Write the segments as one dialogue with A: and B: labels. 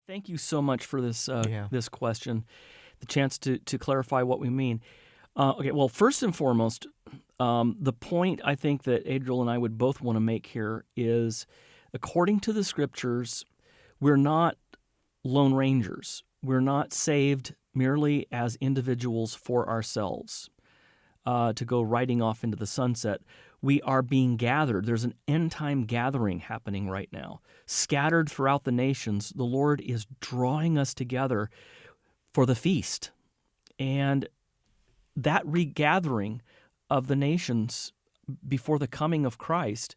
A: Thank you so much for
B: Yeah.
A: this question, the chance to clarify what we mean. Okay, well, first and foremost, the point I think that Adriel and I would both want to make here is, according to the scriptures, we're not lone rangers. We're not saved merely as individuals for ourselves to go riding off into the sunset. We are being gathered. There's an end time gathering happening right now. Scattered throughout the nations, the Lord is drawing us together for the feast. And that regathering of the nations before the coming of Christ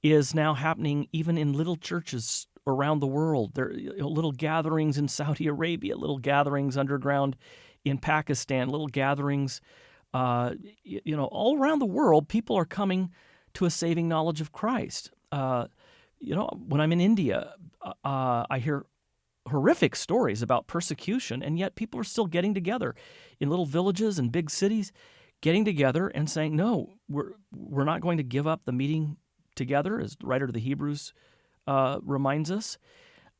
A: is now happening even in little churches around the world. There are little gatherings in Saudi Arabia, little gatherings underground in Pakistan, little gatherings all around the world. People are coming to a saving knowledge of Christ. When I'm in India, I hear horrific stories about persecution, and yet people are still getting together in little villages and big cities, getting together and saying, no, we're not going to give up the meeting together, as the writer of the Hebrews reminds us,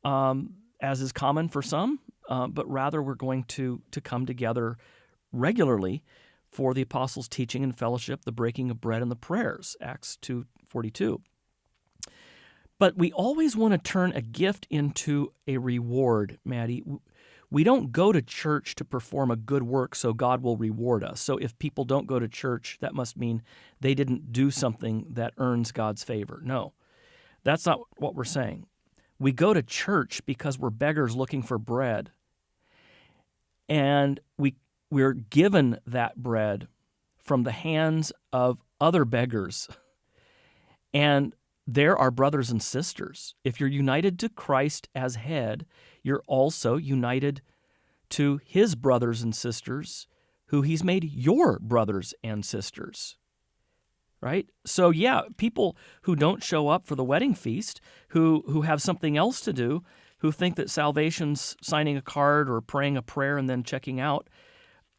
A: as is common for some, but rather we're going to come together regularly for the apostles' teaching and fellowship, the breaking of bread and the prayers, Acts 2:42. But we always want to turn a gift into a reward, Maddie. We don't go to church to perform a good work so God will reward us. So if people don't go to church, that must mean they didn't do something that earns God's favor. No, that's not what we're saying. We go to church because we're beggars looking for bread. And we're given that bread from the hands of other beggars. And they're our brothers and sisters. If you're united to Christ as head, you're also united to his brothers and sisters who he's made your brothers and sisters. Right? So yeah, people who don't show up for the wedding feast, who have something else to do, who think that salvation's signing a card or praying a prayer and then checking out,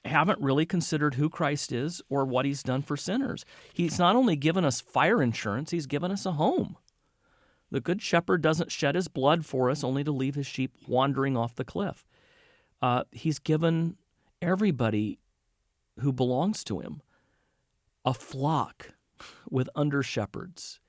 A: haven't really considered who Christ is or what he's done for sinners. He's not only given us fire insurance, he's given us a home. The good shepherd doesn't shed his blood for us only to leave his sheep wandering off the cliff. He's given everybody who belongs to him a flock with under-shepherds.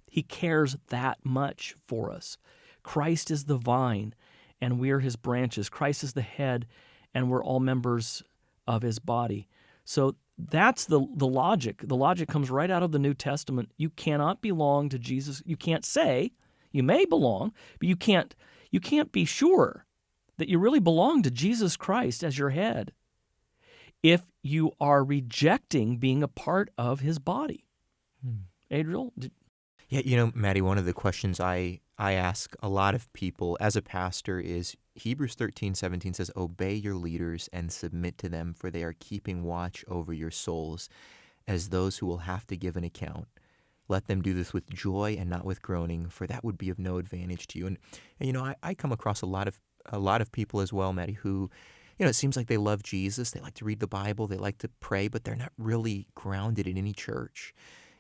A: He cares that much for us. Christ is the vine, and we are his branches. Christ is the head, and we're all members of his body. So that's the logic. The logic comes right out of the New Testament. You cannot belong to Jesus. You can't say you may belong, but you can't be sure that you really belong to Jesus Christ as your head if you are rejecting being a part of his body. Adriel?
B: Yeah, Maddie, one of the questions I ask a lot of people as a pastor is Hebrews 13:17 says, "Obey your leaders and submit to them, for they are keeping watch over your souls as those who will have to give an account. Let them do this with joy and not with groaning, for that would be of no advantage to you." And I come across a lot of people as well, Maddie, who, it seems like they love Jesus, they like to read the Bible, they like to pray, but they're not really grounded in any church.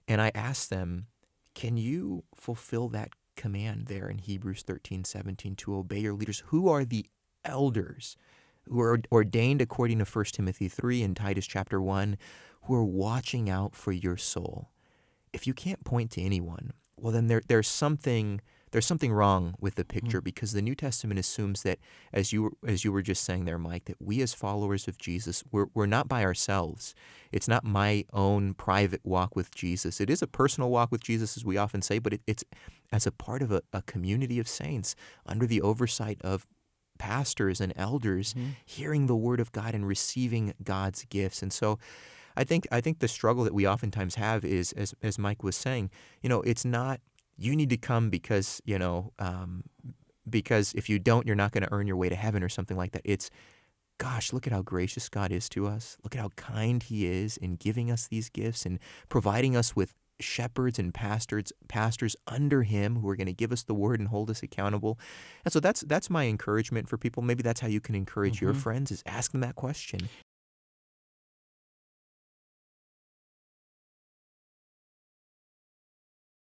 B: And I ask them, can you fulfill that command there in Hebrews 13:17 to obey your leaders? Who are the elders who are ordained according to 1 Timothy 3 and Titus chapter 1, who are watching out for your soul? If you can't point to anyone, well, then there's something wrong with the picture, because the New Testament assumes that, as you were just saying there, Mike, that we as followers of Jesus, we're not by ourselves. It's not my own private walk with Jesus. It is a personal walk with Jesus, as we often say, but it's as a part of a community of saints under the oversight of pastors and elders, hearing the word of God and receiving God's gifts. And so I think the struggle that we oftentimes have is, as Mike was saying, it's not you need to come because if you don't, you're not going to earn your way to heaven or something like that. It's, gosh, look at how gracious God is to us. Look at how kind he is in giving us these gifts and providing us with shepherds and pastors under him who are going to give us the word and hold us accountable. And so that's my encouragement for people. Maybe that's how you can encourage your friends, is ask them that question.